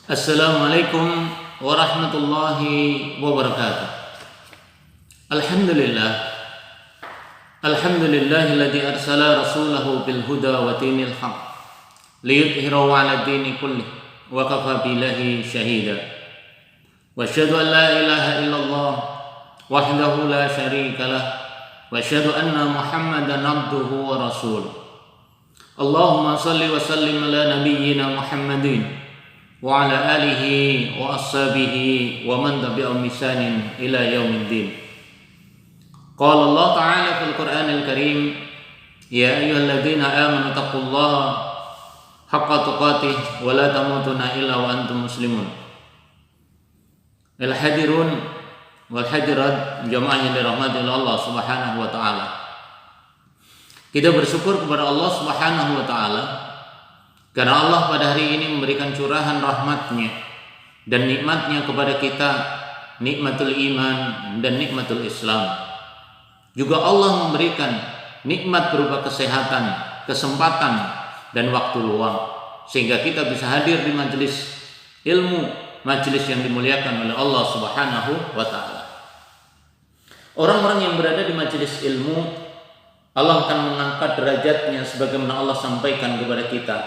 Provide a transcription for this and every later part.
Assalamualaikum warahmatullahi wabarakatuh. Alhamdulillah. Alhamdulillahilladzi arsala rasulahu bil huda wa dinil haq liyudhhirahu 'ala dini kullih wa kafa billahi shahida. Wa asyhadu an la ilaha illallah wahdahu la syarika lah wa asyhadu anna Muhammadan abduhu wa rasuluh. Allahumma shalli wa sallim ala nabiyyina Muhammadin wa ala alihi wa ashabihi wa man tabi'ahum bi ihsanin ila yaumiddin. Qala Allah Ta'ala fil Qur'anil Karim, ya ayyuhalladzina amanu taqullaha haqqa tuqatih wa la tamutunna illa wa antum muslimun. Al hadirun wal hadirat, jamaah yang dirahmati Allah Subhanahu wa taala. Kita bersyukur kepada Allah Subhanahu wa taala karena Allah pada hari ini memberikan curahan rahmatnya dan nikmatnya kepada kita, nikmatul iman dan nikmatul Islam. Juga Allah memberikan nikmat berupa kesehatan, kesempatan dan waktu luang, sehingga kita bisa hadir di majelis ilmu, majelis yang dimuliakan oleh Allah Subhanahu wa ta'ala. Orang-orang yang berada di majelis ilmu, Allah akan mengangkat derajatnya sebagaimana Allah sampaikan kepada kita.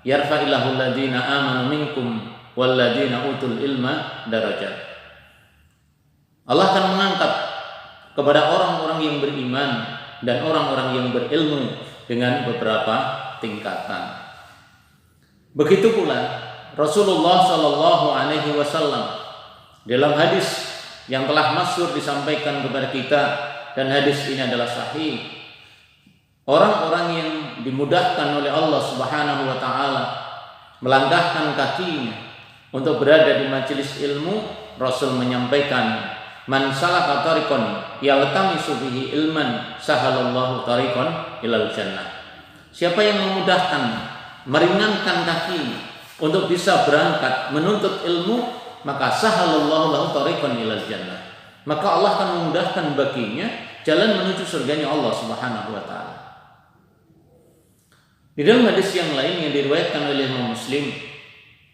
Yarfa'illahu alladhina amanu minkum walladhina utul ilma darajat. Allah akan mengangkat kepada orang-orang yang beriman dan orang-orang yang berilmu dengan beberapa tingkatan. Begitu pula Rasulullah sallallahu alaihi wasallam dalam hadis yang telah masyhur disampaikan kepada kita, dan hadis ini adalah sahih. Orang-orang yang dimudahkan oleh Allah Subhanahu wa taala melangkahkan kakinya untuk berada di majelis ilmu, Rasul menyampaikan, man salaka tariqan yaltamisu bihi ilman sahalallahu tariqan ilal jannah. Siapa yang memudahkan, meringankan kaki untuk bisa berangkat menuntut ilmu, maka sahalallahu lahu tariqan ilal jannah. Maka Allah akan memudahkan baginya jalan menuju surganya Allah Subhanahu wa taala. Di dalam hadis yang lain yang diriwayatkan oleh Imam Muslim,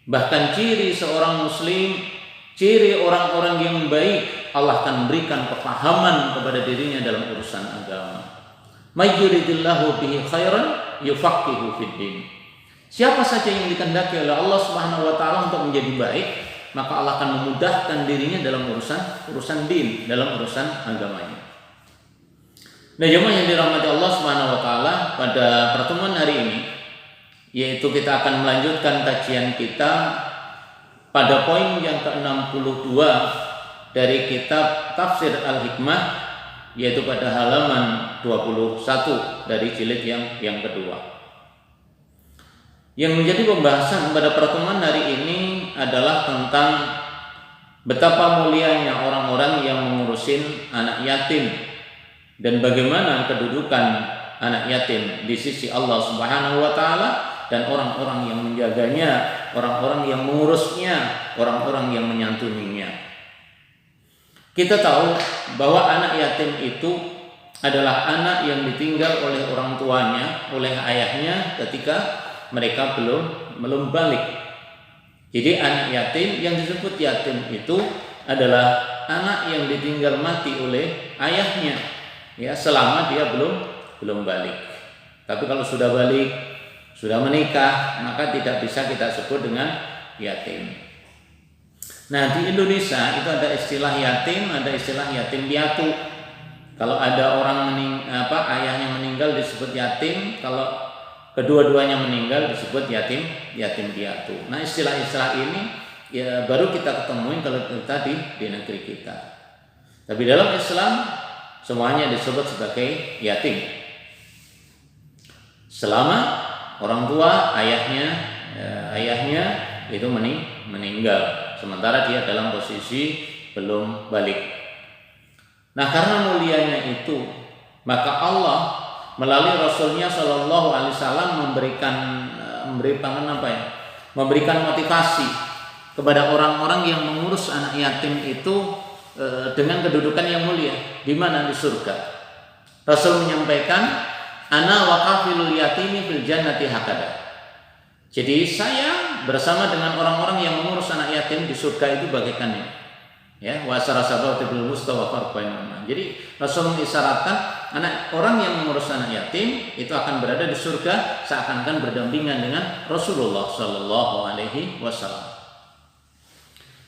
bahkan ciri seorang muslim, ciri orang-orang yang baik, Allah akan memberikan kepahaman kepada dirinya dalam urusan agama. May yuridillahu bihi khairan yufaqihu fid din. Siapa saja yang dikehendaki oleh Allah Subhanahu wa taala untuk menjadi baik, maka Allah akan memudahkan dirinya dalam urusan din, dalam urusan agamanya. Nah, jemaah yang dirahmati Allah Subhanahu wa taala, pada pertemuan hari ini yaitu kita akan melanjutkan kajian kita pada poin yang ke-62 dari kitab Tafsir Al-Hikmah, yaitu pada halaman 21 dari jilid yang kedua. Yang menjadi pembahasan pada pertemuan hari ini adalah tentang betapa mulianya orang-orang yang mengurusin anak yatim dan bagaimana kedudukan anak yatim di sisi Allah Subhanahu wa taala, dan orang-orang yang menjaganya, orang-orang yang mengurusnya, orang-orang yang menyantuninya. Kita tahu bahwa anak yatim itu adalah anak yang ditinggal oleh orang tuanya, oleh ayahnya ketika mereka belum balik. Jadi anak yatim, yang disebut yatim itu adalah anak yang ditinggal mati oleh ayahnya, ya, selama dia belum balik. Tapi kalau sudah balik, sudah menikah, maka tidak bisa kita sebut dengan yatim. Nah, di Indonesia itu ada istilah yatim, ada istilah yatim piatu. Kalau ada orang ayahnya meninggal disebut yatim, kalau kedua-duanya meninggal disebut yatim piatu. Nah, istilah-istilah ini ya baru kita ketemuin kalau kita di negeri kita. Tapi dalam Islam semuanya disebut sebagai yatim selama orang tua ayahnya itu meninggal, sementara dia dalam posisi belum balik. Nah, karena mulianya itu, maka Allah melalui Rasulnya Shallallahu Alaihi Wasallam memberikan motivasi kepada orang-orang yang mengurus anak yatim itu dengan kedudukan yang mulia, di mana di surga. Rasul menyampaikan, ana wa kafilul yatimi fil jannati hakada. Jadi saya bersama dengan orang-orang yang mengurus anak yatim di surga itu bagaikan ini. Ya, wa sarasabatu bil mustawa farqain. Jadi Rasul mengisyaratkan orang yang mengurus anak yatim itu akan berada di surga seakan-akan berdampingan dengan Rasulullah Shallallahu alaihi wasallam.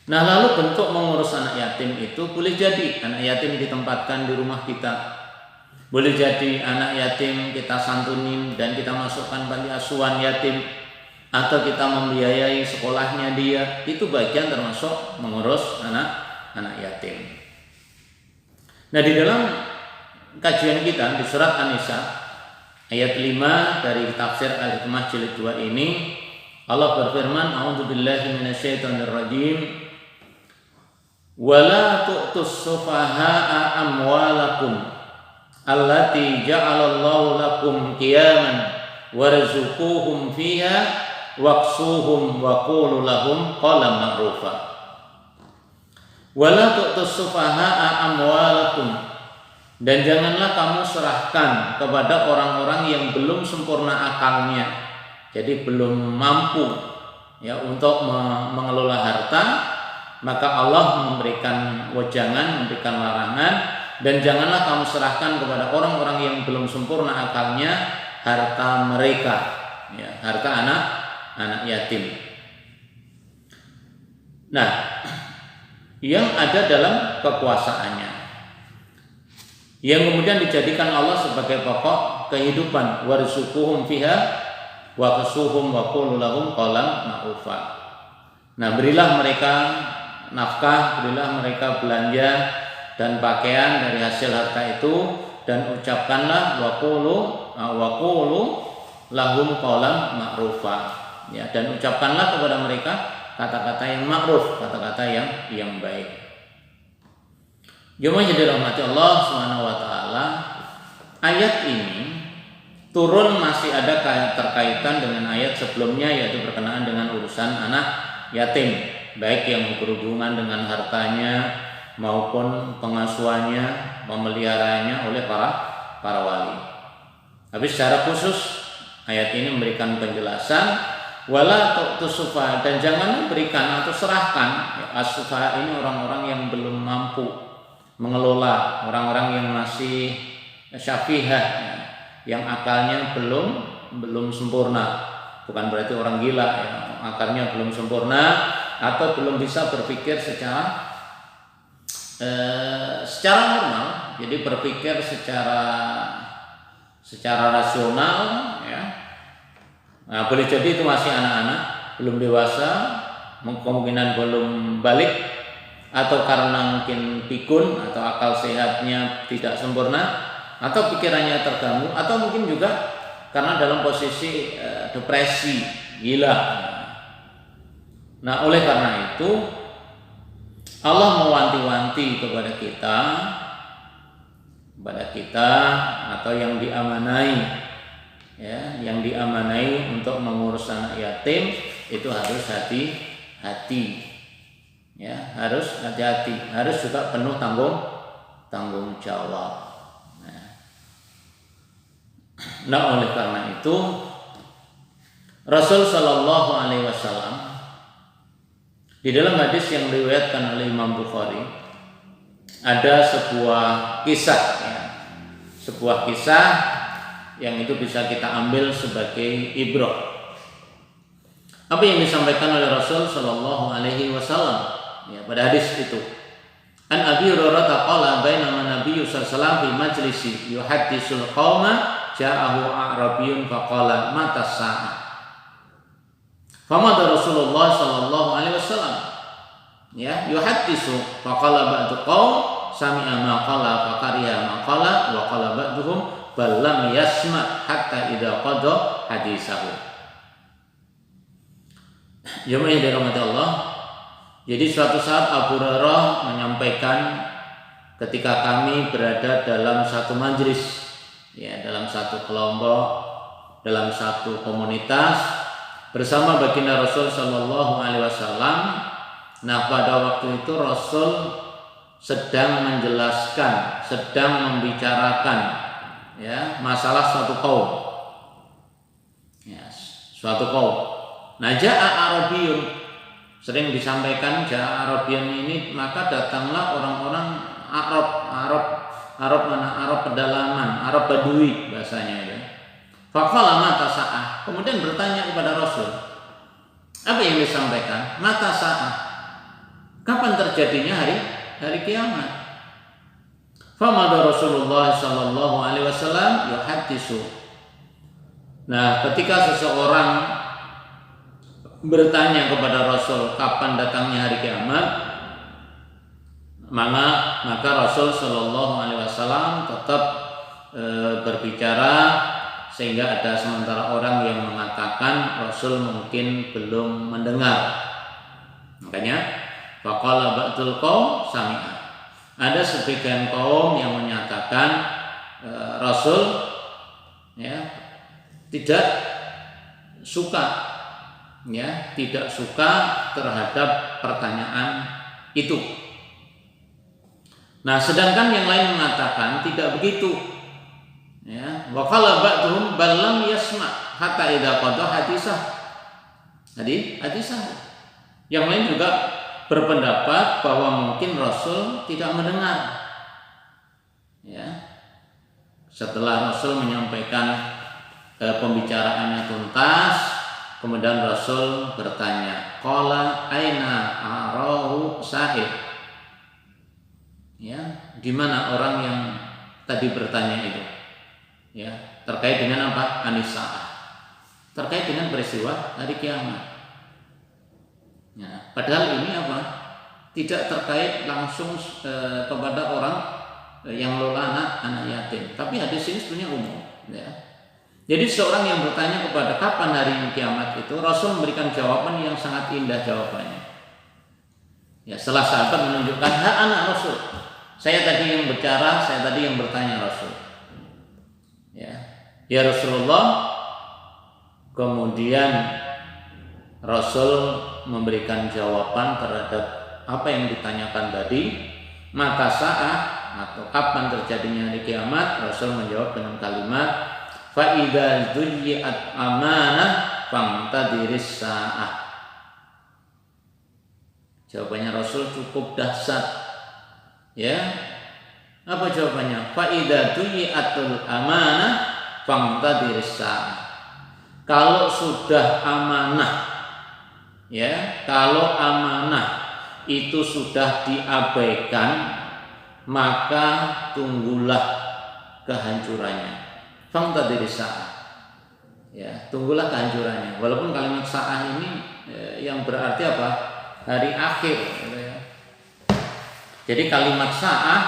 Nah, lalu bentuk mengurus anak yatim itu boleh jadi anak yatim ditempatkan di rumah kita. Boleh jadi anak yatim kita santunin dan kita masukkan panti asuhan yatim, atau kita membiayai sekolahnya dia. Itu bagian termasuk mengurus anak yatim. Nah, di dalam kajian kita di surat An-Nisa ayat 5 dari tafsir Al-Hikmah jilid 2 ini, Allah berfirman, a'udzubillahi minasyaitonirrajim, wala tu'tus sufaha'a amwalakum allati ja'alallahu lakum qiyaman warzuquhum fiha waqsuhum wa qulu lahum qawlan ma'rufa. Wala tu'tus sufaha'a amwalakum, dan janganlah kamu serahkan kepada orang-orang yang belum sempurna akalnya, jadi belum mampu ya untuk mengelola harta. Maka Allah memberikan wejangan, memberikan larangan, dan janganlah kamu serahkan kepada orang-orang yang belum sempurna akalnya harta mereka, ya, harta anak yatim. Nah, yang ada dalam kekuasaannya, yang kemudian dijadikan Allah sebagai pokok kehidupan, warzuquhum fiha wa qasuhum wa qul lahum qawlan ma'rufa. Nah, berilah mereka nafkah, berilah mereka belanja dan pakaian dari hasil harta itu, dan ucapkanlah wa qulu lahum qawlan ma'rufa, ya, dan ucapkanlah kepada mereka kata-kata yang ma'ruf, kata-kata yang baik. Jemaah yang dirahmati Allah Subhanahu wa taala, ayat ini turun masih ada terkaitan dengan ayat sebelumnya, yaitu berkenaan dengan urusan anak yatim, baik yang berhubungan dengan hartanya maupun pengasuhannya, memeliharanya oleh para wali. Tapi secara khusus ayat ini memberikan penjelasan wala tu'tusufa, dan jangan memberikan atau serahkan, ya, as-sufa ini orang-orang yang belum mampu mengelola, orang-orang yang masih syafihah, ya, yang akalnya belum sempurna. Bukan berarti orang gila, ya, akalnya belum sempurna atau belum bisa berpikir secara normal, jadi berpikir secara rasional, ya. Nah, boleh jadi itu masih anak-anak, belum dewasa, kemungkinan belum balik, atau karena mungkin pikun atau akal sehatnya tidak sempurna, atau pikirannya terganggu, atau mungkin juga karena dalam posisi depresi, gila. Nah, oleh karena itu Allah mewanti-wanti kepada kita atau yang diamanai, ya, yang diamanai untuk mengurus anak yatim itu harus hati-hati, ya, harus hati-hati, harus juga penuh tanggung jawab. Nah, oleh karena itu Rasul Shallallahu Alaihi Wasallam di dalam hadis yang diriwayatkan oleh Imam Bukhari ada sebuah kisah, ya, sebuah kisah yang itu bisa kita ambil sebagai ibrah. Apa yang disampaikan oleh Rasul Shallallahu Alaihi Wasallam, ya, pada hadis itu? An Abi Hurairah qala bainama Nabi sallallahu alaihi wasallam fi majlisi yuhaddisul qauma ja'ahu a'rabiyyun faqala mata as-sa'ah. Famada Rasulullah sallallahu alaihi wasallam, ya, yuhaddisu faqala ba'du qaum sami'a ma qala faqariha ma qala wa qala ba'duhum bal lam yasma' hatta idza qada hadisahu. Jemaah yang dirahmati Allah, jadi suatu saat Abu Hurairah menyampaikan ketika kami berada dalam satu majelis, ya, dalam satu kelompok, dalam satu komunitas bersama baginda Rasul Shallallahu Alaihi Wasallam. Nah, pada waktu itu Rasul sedang menjelaskan, sedang membicarakan, ya, masalah suatu kaum, ya, suatu kaum. Naja'a Arabiyun, sering disampaikan ja'a Arabiyun ini, maka datanglah orang-orang Arab mana? Arab pedalaman, Arab Badui bahasanya itu. Faqala mata sa'ah, kemudian bertanya kepada Rasul. Apa yang disampaikan? Mata sa'ah, kapan terjadinya hari kiamat? Famada Rasulullah sallallahu alaihi wasallam yuhaddisu. Nah, ketika seseorang bertanya kepada Rasul kapan datangnya hari kiamat, maka Rasul sallallahu alaihi wasallam tetap berbicara, sehingga ada sementara orang yang mengatakan Rasul mungkin belum mendengar. Makanya faqala ba'dul qaum sami'a. Ada sebagian kaum yang menyatakan Rasul tidak suka terhadap pertanyaan itu. Nah, sedangkan yang lain mengatakan tidak begitu. Ya, wa qala ba'dhum bal lam yasma' hatta idza qada hadisah. Hadisah. Yang lain juga berpendapat bahwa mungkin Rasul tidak mendengar. Ya. Setelah Rasul menyampaikan pembicaraannya tuntas, kemudian Rasul bertanya, qala aina arahu sa'id. Ya, di mana orang yang tadi bertanya itu? Ya, terkait dengan apa? Anisa'ah. Terkait dengan peristiwa hari kiamat. Ya, padahal ini apa? Tidak terkait langsung kepada orang yang lola anak yatim. Tapi hadis ini sebenarnya umum. Ya. Jadi seorang yang bertanya kepada kapan hari kiamat itu, Rasul memberikan jawaban yang sangat indah jawabannya. Ya, setelah sahabat menunjukkan hak anak Rasul. Saya tadi yang bicara, saya tadi yang bertanya Rasul. Ya Rasulullah. Kemudian Rasul memberikan jawaban terhadap apa yang ditanyakan tadi. Mata sa'ah, atau kapan terjadinya hari kiamat, Rasul menjawab dengan kalimat fa idza dzuyyi'at amanah fantadiris sa'ah. Jawabannya Rasul cukup dahsyat. Ya. Apa jawabannya? Fa idza dzuyyi'atul amanah fantadiris sa'ah. Kalau sudah amanah, kalau amanah itu sudah diabaikan, maka tunggulah kehancurannya. Fantadiris sa'ah. Ya, tunggulah kehancurannya. Walaupun kalimat sa'ah ini yang berarti apa? Hari akhir. Jadi kalimat sa'ah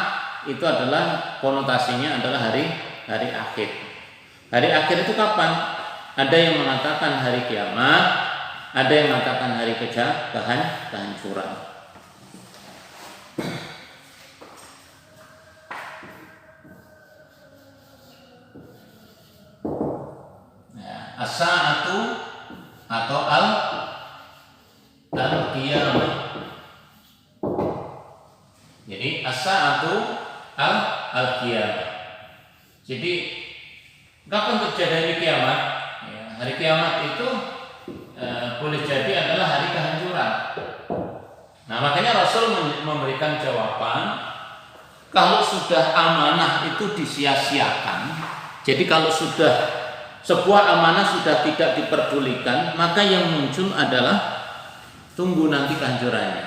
itu adalah konotasinya adalah hari akhir. Hari akhir itu kapan? Ada yang mengatakan hari kiamat, ada yang mengatakan hari kehancuran. As-sa'atu atau al-qiyamah. Jadi as-sa'atu al-qiyamah. Jadi kapan terjadi hari kiamat? Ya, hari kiamat itu boleh jadi adalah hari kehancuran. Nah, makanya Rasul memberikan jawaban, kalau sudah amanah itu disia-siakan. Jadi kalau sudah sebuah amanah sudah tidak diperdulikan, maka yang muncul adalah tunggu nanti kehancurannya.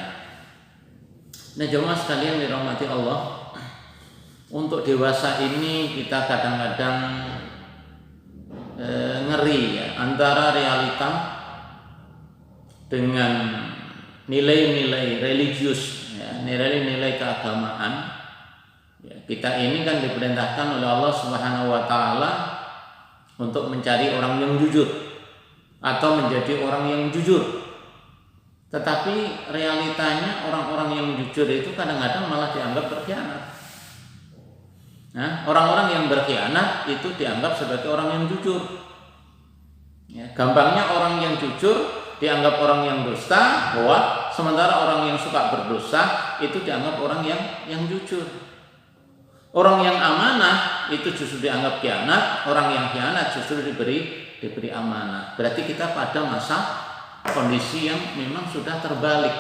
Nah, jemaah sekalian dirahmati Allah, untuk dewasa ini kita kadang-kadang ngeri ya, antara realita dengan nilai-nilai religius, ya, nilai-nilai keagamaan. Ya, kita ini kan diperintahkan oleh Allah Subhanahu wa taala untuk mencari orang yang jujur atau menjadi orang yang jujur. Tetapi realitanya orang-orang yang jujur itu kadang-kadang malah dianggap berkhianat. Nah, orang-orang yang berkhianat itu dianggap sebagai orang yang jujur. Ya, gampangnya orang yang jujur dianggap orang yang dusta, bahwa sementara orang yang suka berdosa itu dianggap orang yang jujur. Orang yang amanah itu justru dianggap khianat, orang yang khianat justru diberi amanah. Berarti kita pada kondisi yang memang sudah terbalik.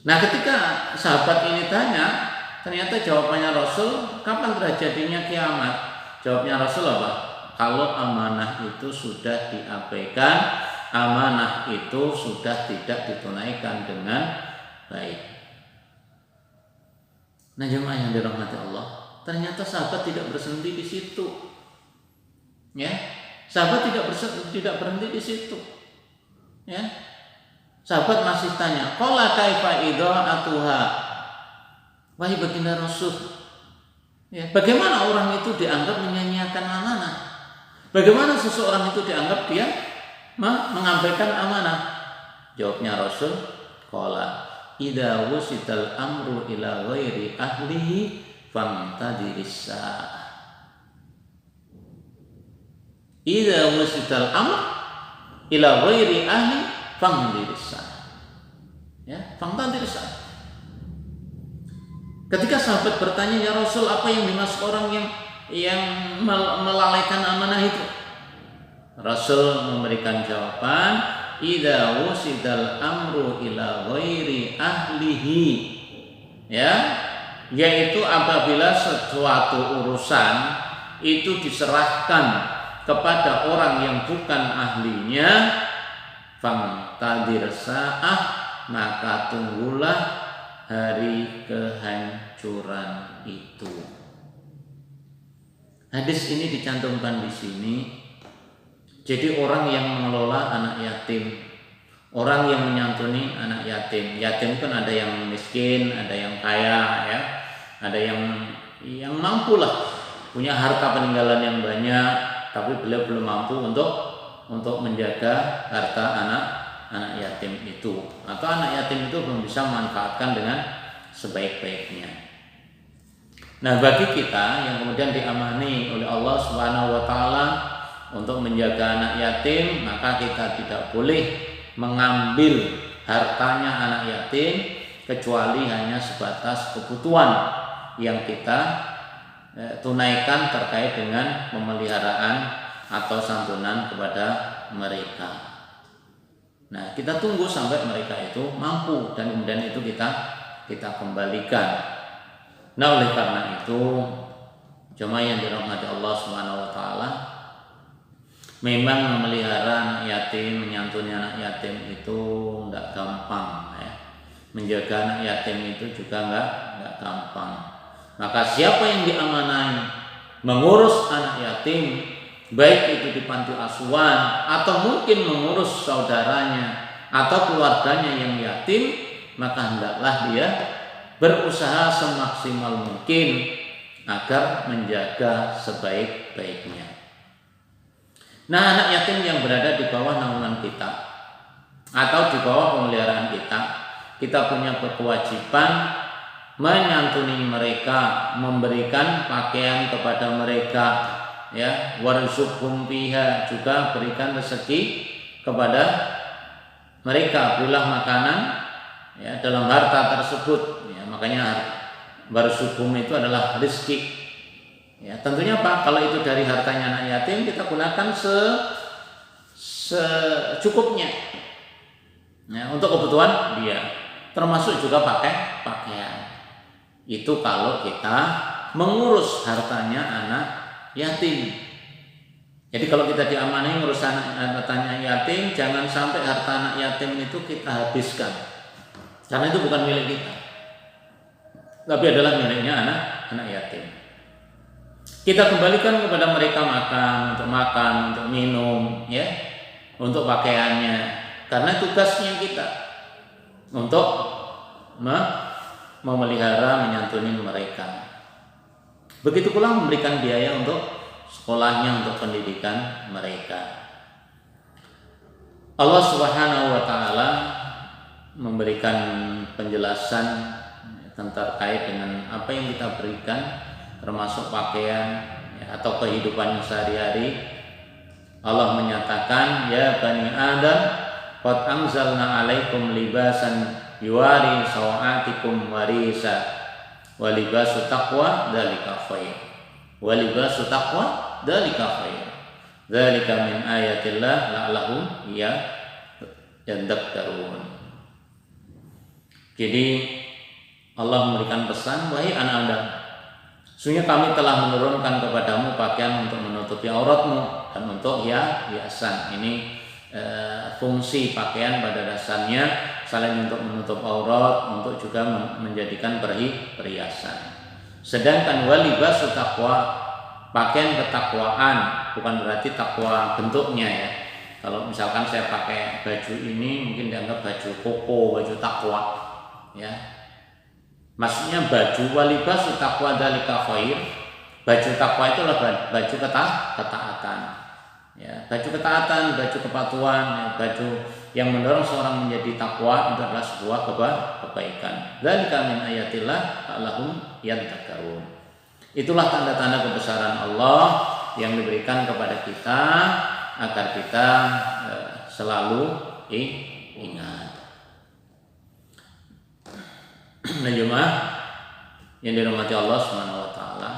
Nah, ketika sahabat ini tanya, ternyata jawabannya Rasul, kapan terjadinya kiamat? Jawabnya Rasul apa? Kalau amanah itu sudah diabaikan, amanah itu sudah tidak ditunaikan dengan baik. Nah, jemaah yang dirahmati Allah, ternyata sahabat tidak berhenti di situ. Ya, sahabat tidak berhenti di situ. Ya, sahabat masih tanya, qala kaifa idha'atuha, wahai baginda Rasul, ya, bagaimana orang itu dianggap menyanyiakan amanah? Bagaimana seseorang itu dianggap dia mengabaikan amanah? Jawabnya Rasul, qala idza wusital amru ila ghairi ahlihi famtadiris sa'ah. Idza wusital amru ila ghairi ahli famtadiris sa'ah. Ya, famtadiris sa'ah. Ketika sahabat bertanya, ya Rasul, apa yang dimaksud orang yang melalaikan amanah itu? Rasul memberikan jawaban, idza wusidal amru ila ghairi ahlihi, ya, yaitu apabila suatu urusan itu diserahkan kepada orang yang bukan ahlinya, famtadir sa'ah, maka tunggulah hari kehancuran itu. Hadis ini dicantumkan di sini. Jadi orang yang mengelola anak yatim, orang yang menyantuni anak yatim. Yatim kan ada yang miskin, ada yang kaya, ya, ada yang mampu lah, punya harta peninggalan yang banyak, tapi beliau belum mampu untuk menjaga harta anak yatim itu, atau anak yatim itu belum bisa memanfaatkan dengan sebaik-baiknya. Nah, bagi kita yang kemudian diamani oleh Allah Subhanahu wa taala untuk menjaga anak yatim, maka kita tidak boleh mengambil hartanya anak yatim kecuali hanya sebatas kebutuhan yang kita tunaikan terkait dengan pemeliharaan atau santunan kepada mereka. Nah, kita tunggu sampai mereka itu mampu dan kemudian itu kita kembalikan. Nah, oleh karena itu, jemaah yang dirahmati Allah Subhanahu wa taala, memang memelihara anak yatim, menyantuni anak yatim itu enggak gampang, ya. Menjaga anak yatim itu juga enggak gampang. Maka siapa yang diamanai mengurus anak yatim, baik itu di panti asuhan atau mungkin mengurus saudaranya atau keluarganya yang yatim, maka hendaklah dia berusaha semaksimal mungkin agar menjaga sebaik-baiknya. Nah, anak yatim yang berada di bawah naungan kita atau di bawah pemeliharaan kita punya kewajiban menyantuni mereka, memberikan pakaian kepada mereka, ya, warzuqhum fiha, juga berikan rezeki kepada mereka, berilah makanan, ya, dalam harta tersebut, ya, makanya warzuqhum itu adalah rezeki. Ya, tentunya Pak, kalau itu dari hartanya anak yatim, kita gunakan secukupnya, ya, untuk kebutuhan dia, termasuk juga pakaian. Itu kalau kita mengurus hartanya anak yatim. Jadi kalau kita diamanai ngurus hartanya yatim, jangan sampai harta anak yatim itu kita habiskan, karena itu bukan milik kita, tapi adalah miliknya anak yatim. Kita kembalikan kepada mereka makan, untuk minum, ya, untuk pakaiannya, karena tugasnya kita untuk memelihara, menyantuni mereka. Begitu pula memberikan biaya untuk sekolahnya, untuk pendidikan mereka. Allah Subhanahu wa taala memberikan penjelasan terkait dengan apa yang kita berikan, termasuk pakaian, ya, atau kehidupan sehari-hari. Allah menyatakan, ya bani Adam, qad anzalna 'alaikum libasan yuwari sawatikum warisa wa libasu taqwa dzalika khair. Wa libasu taqwa dzalika khair. Dzalika min ayatillah la'allahum yadhakkarun. Jadi Allah memberikan pesan, wahai anak Adam, sesungguhnya kami telah menurunkan kepadamu pakaian untuk menutupi auratmu dan untuk hiasan. Ini fungsi pakaian pada dasarnya selain untuk menutup aurat, untuk juga menjadikan perhiasan. Sedangkan walibasu taqwa, pakaian ketakwaan, bukan berarti takwa bentuknya ya. Kalau misalkan saya pakai baju ini mungkin dianggap baju koko, baju takwa ya. Maksudnya baju walibasu taqwa dzalika khair. Baju takwa itu adalah baju ketaatan. Ya, baju ketaatan, baju kepatuhan, ya, baju yang mendorong seorang menjadi takwa itu adalah sebuah kebaikan. Dzalika min ayatillah lahum yadhakkarun. Itulah tanda-tanda kebesaran Allah yang diberikan kepada kita agar kita selalu ingat. Nah, jemaah yang dirahmati Allah Subhanahu wa taala.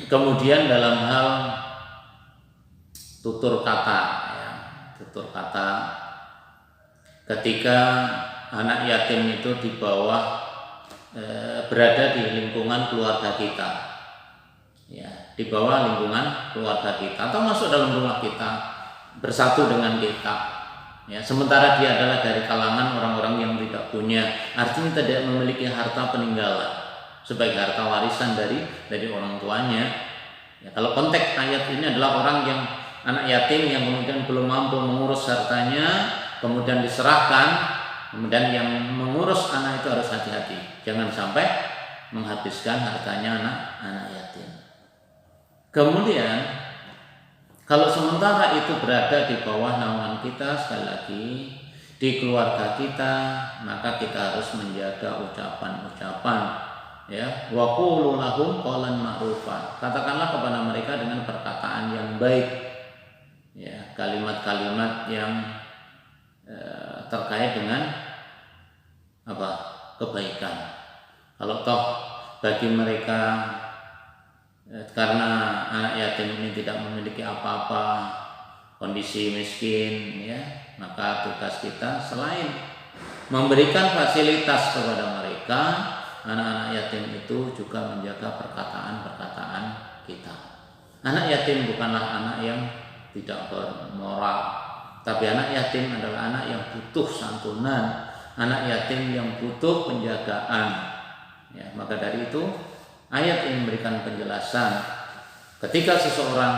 Kemudian dalam hal tutur kata ya, tutur kata ketika anak yatim itu di bawah berada di lingkungan keluarga kita ya, di bawah lingkungan keluarga kita atau masuk dalam rumah kita, bersatu dengan kita ya, sementara dia adalah dari kalangan orang-orang yang tidak punya, artinya tidak memiliki harta peninggalan sebagai harta warisan dari orang tuanya ya. Kalau konteks ayat ini adalah orang yang anak yatim yang kemudian belum mampu mengurus hartanya, kemudian diserahkan, kemudian yang mengurus anak itu harus hati-hati, jangan sampai menghabiskan hartanya anak yatim. Kemudian kalau sementara itu berada di bawah naungan kita, sekali lagi di keluarga kita, maka kita harus menjaga ucapan-ucapan ya, wa qulu lahum qawlan ma'rufa, katakanlah kepada mereka dengan perkataan yang baik ya, kalimat-kalimat yang terkait dengan apa? Kebaikan. Kalau toh bagi mereka karena anak yatim ini tidak memiliki apa-apa, kondisi miskin ya, maka tugas kita selain memberikan fasilitas kepada mereka, anak-anak yatim itu juga menjaga perkataan-perkataan kita. Anak yatim bukanlah anak yang tidak bermoral, tapi anak yatim adalah anak yang butuh santunan, anak yatim yang butuh penjagaan ya. Maka dari itu ayat ini memberikan penjelasan ketika seseorang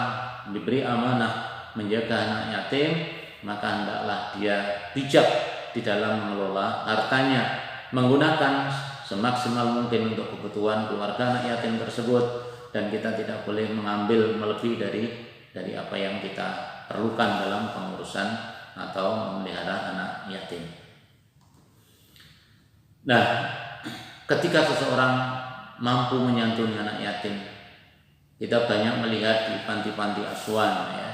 diberi amanah menjaga anak yatim, maka hendaklah dia bijak di dalam mengelola hartanya, menggunakan semaksimal mungkin untuk kebutuhan keluarga anak yatim tersebut, dan kita tidak boleh mengambil melebihi dari apa yang kita perlukan dalam pengurusan atau memelihara anak yatim. Nah, ketika seseorang mampu menyantuni anak yatim, kita banyak melihat di panti-panti asuhan ya,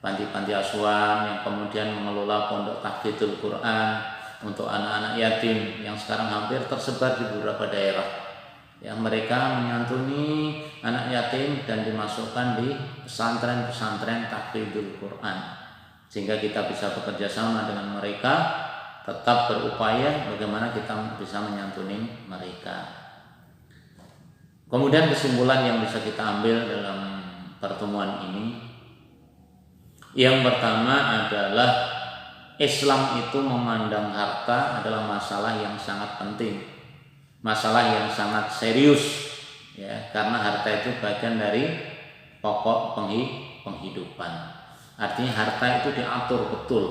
panti-panti asuhan yang kemudian mengelola pondok tahfidzul Quran untuk anak-anak yatim yang sekarang hampir tersebar di beberapa daerah. Ya, mereka menyantuni anak yatim dan dimasukkan di pesantren-pesantren tahfidzul Quran, sehingga kita bisa bekerja sama dengan mereka, tetap berupaya bagaimana kita bisa menyantuni mereka. Kemudian kesimpulan yang bisa kita ambil dalam pertemuan ini, yang pertama adalah Islam itu memandang harta adalah masalah yang sangat penting, masalah yang sangat serius ya, karena harta itu bagian dari pokok penghidupan. Artinya harta itu diatur betul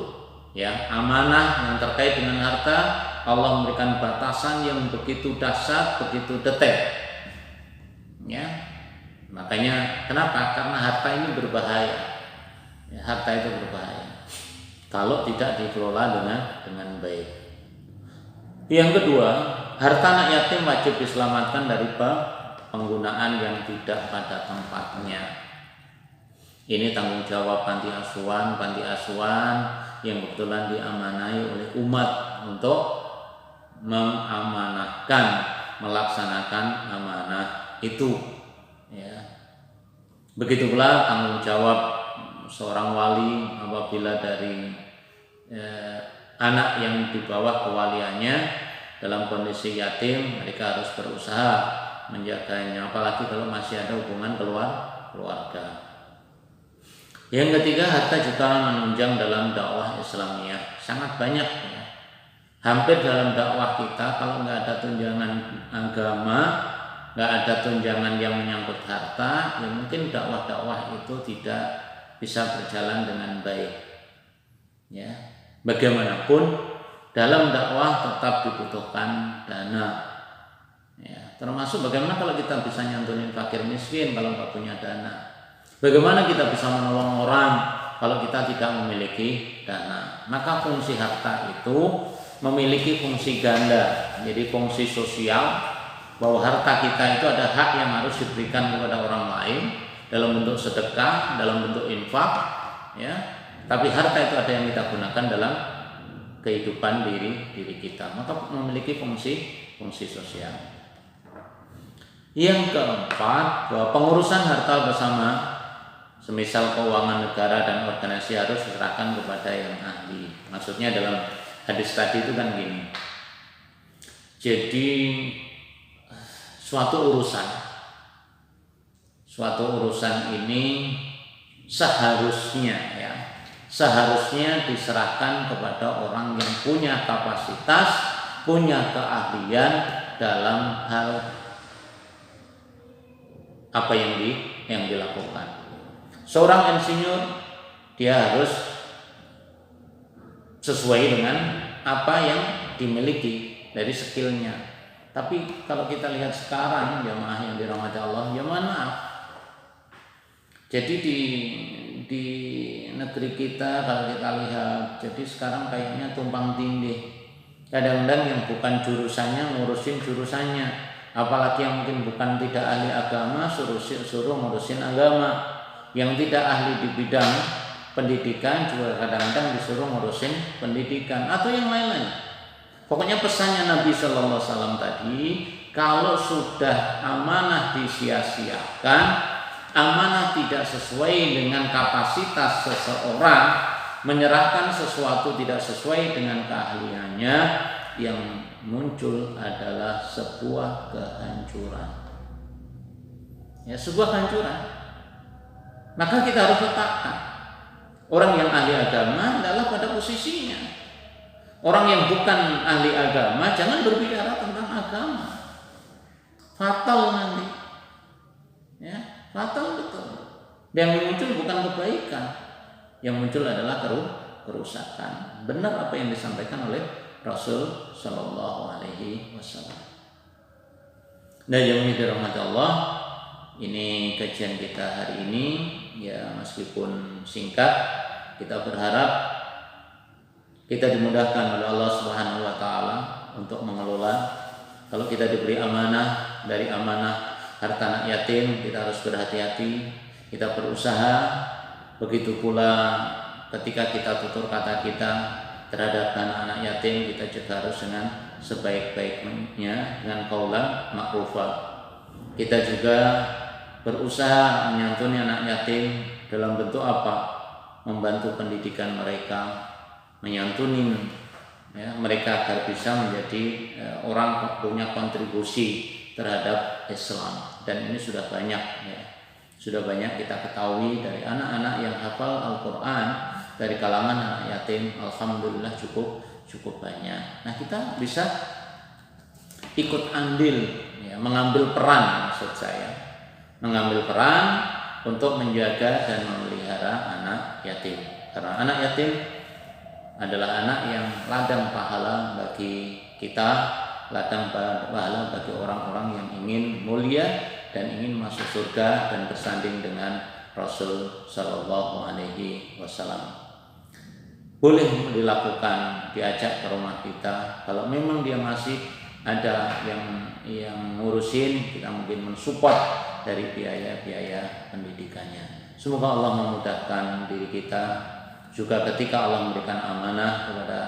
ya, amanah yang terkait dengan harta Allah memberikan batasan yang begitu dahsyat, begitu detail ya. Makanya kenapa? Karena harta ini berbahaya ya, harta itu berbahaya kalau tidak dikelola dengan baik. Yang kedua, harta anak yatim wajib diselamatkan dari penggunaan yang tidak pada tempatnya. Ini tanggung jawab panti asuhan yang kebetulan diamanai oleh umat untuk mengamanahkan, melaksanakan amanah itu ya. Begitu pula tanggung jawab seorang wali apabila dari anak yang di bawah kewaliannya dalam kondisi yatim, mereka harus berusaha menjaganya, apalagi kalau masih ada hubungan keluarga. Yang ketiga, harta juga menunjang dalam dakwah Islamiyah, sangat banyak ya. Hampir dalam dakwah kita kalau nggak ada tunjangan agama, nggak ada tunjangan yang menyangkut harta, ya mungkin dakwah-dakwah itu tidak bisa berjalan dengan baik. Ya, bagaimanapun dalam dakwah tetap dibutuhkan dana. Ya, termasuk bagaimana kalau kita bisa nyantunin fakir miskin kalau nggak punya dana. Bagaimana kita bisa menolong orang kalau kita tidak memiliki dana? Maka fungsi harta itu memiliki fungsi ganda. Jadi fungsi sosial, bahwa harta kita itu ada hak yang harus diberikan kepada orang lain dalam bentuk sedekah, dalam bentuk infak, ya. Tapi harta itu ada yang kita gunakan dalam kehidupan diri kita. Maka memiliki fungsi sosial. Yang keempat, bahwa pengurusan harta bersama semisal keuangan negara dan organisasi harus diserahkan kepada yang ahli. Maksudnya dalam hadis tadi itu kan gini. Jadi suatu urusan ini seharusnya diserahkan kepada orang yang punya kapasitas, punya keahlian dalam hal apa yang dilakukan. Seorang insinyur, dia harus sesuai dengan apa yang dimiliki dari skillnya. Tapi kalau kita lihat sekarang jamaah yang dirahmati Allah, ya mohon maaf. Jadi di negeri kita kalau kita lihat, jadi sekarang kayaknya tumpang tindih. Kadang-kadang yang bukan jurusannya ngurusin jurusannya, apalagi yang mungkin bukan tidak ahli agama suruh ngurusin agama. Yang tidak ahli di bidang pendidikan juga kadang-kadang disuruh ngurusin pendidikan atau yang lain-lain. Pokoknya pesannya Nabi Sallallahu Alaihi Wasallam tadi, kalau sudah amanah disia-siakan, amanah tidak sesuai dengan kapasitas seseorang, menyerahkan sesuatu tidak sesuai dengan keahliannya, yang muncul adalah sebuah kehancuran. Ya, sebuah kehancuran. Maka kita harus letakkan orang yang ahli agama adalah pada posisinya. Orang yang bukan ahli agama jangan berbicara tentang agama. Fatal nanti. Ya, fatal betul. Yang muncul bukan kebaikan. Yang muncul adalah kerusakan. Benar apa yang disampaikan oleh Rasul Shallallahu Alaihi Wasallam. Nah, yang dirahmati Allah, ini kajian kita hari ini. Ya, meskipun singkat, kita berharap kita dimudahkan oleh Allah Subhanahu wa taala untuk mengelola. Kalau kita diberi amanah, dari amanah harta anak yatim, kita harus berhati-hati, kita berusaha. Begitu pula ketika kita tutur kata kita terhadap anak-anak yatim, kita juga harus dengan sebaik-baiknya, dengan qaulan ma'rufah. Kita juga berusaha menyantuni anak yatim dalam bentuk apa? Membantu pendidikan mereka, menyantuni mereka agar bisa menjadi orang punya kontribusi terhadap Islam. Dan ini sudah banyak ya. Sudah banyak kita ketahui dari anak-anak yang hafal Al-Quran dari kalangan anak yatim, alhamdulillah cukup banyak. Nah, kita bisa ikut andil ya, mengambil peran, maksud saya mengambil peran untuk menjaga dan memelihara anak yatim. Karena anak yatim adalah anak yang ladang pahala bagi kita, ladang pahala bagi orang-orang yang ingin mulia dan ingin masuk surga dan bersanding dengan Rasul Shallallahu Alaihi Wasallam. Boleh dilakukan, diajak ke rumah kita. Kalau memang dia masih ada yang ngurusin, kita mungkin mensupport dari biaya-biaya pendidikannya. Semoga Allah memudahkan diri kita. Juga ketika Allah memberikan amanah kepada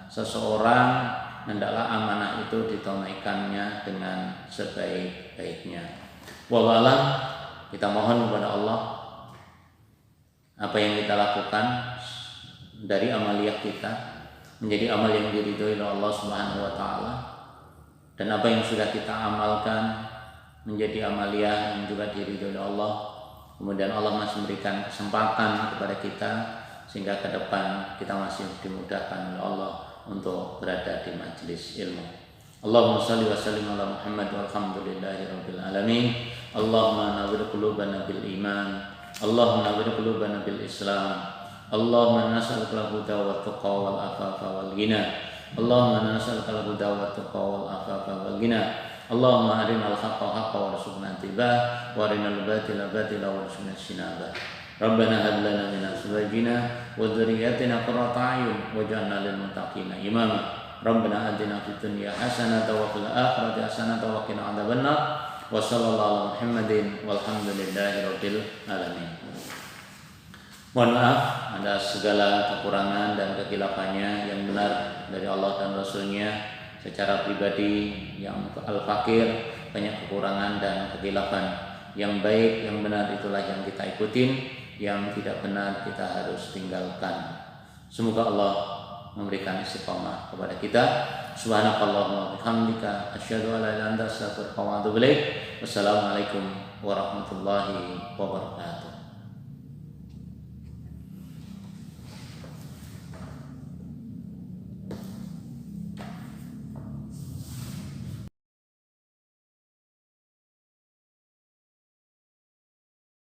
seseorang, hendaklah amanah itu ditunaikannya dengan sebaik-baiknya. Wallahu a'lam. Kita mohon kepada Allah apa yang kita lakukan dari amaliyah kita menjadi amal yang diridhoi oleh Allah Subhanahu wa taala, dan apa yang sudah kita amalkan menjadi amaliyah yang juga diridhoi oleh Allah. Kemudian Allah masih memberikan kesempatan kepada kita sehingga ke depan kita masih dimudahkan oleh Allah untuk berada di majelis ilmu. Allahumma shalli wa sallim ala Muhammad walhamdulillahi rabbil alamin. Allahumma nawwir qulubana bil iman, Allahumma nawwir qulubana bil Islam, Allahumma nas'aluka al-huda wa taqwa wal afafa wal ghina, Allahumma nas'aluka al-huda wa taqwa wal afafa wal ghina, Allahumma arinal haqqa haqqan warzuqna ittiba'ah wa arinal batila batila warzuqna ijtinabah. Rabbana hab lana min azwajina wa dhurriyyatina qurrata a'yun waj'alna lil muttaqina imama. Rabbana atina fid dunya hasanatan wa fil akhirati hasanatan wa qina adzabannar. Wa sallallahu ala Muhammadin walhamdulillahi rabbil alamin. Mohon maaf ada segala kekurangan dan kekhilafan-Nya, yang benar dari Allah dan Rasul-Nya. Secara pribadi yang al-fakir banyak kekurangan dan kekhilafan. Yang baik, yang benar itulah yang kita ikutin, yang tidak benar kita harus tinggalkan. Semoga Allah memberikan istiqamah kepada kita. Subhanakallahumma wa bihamdika asyhadu an la ilaha illa anta astaghfiruka wa atubu ilaik. Wassalamualaikum warahmatullahi wabarakatuh.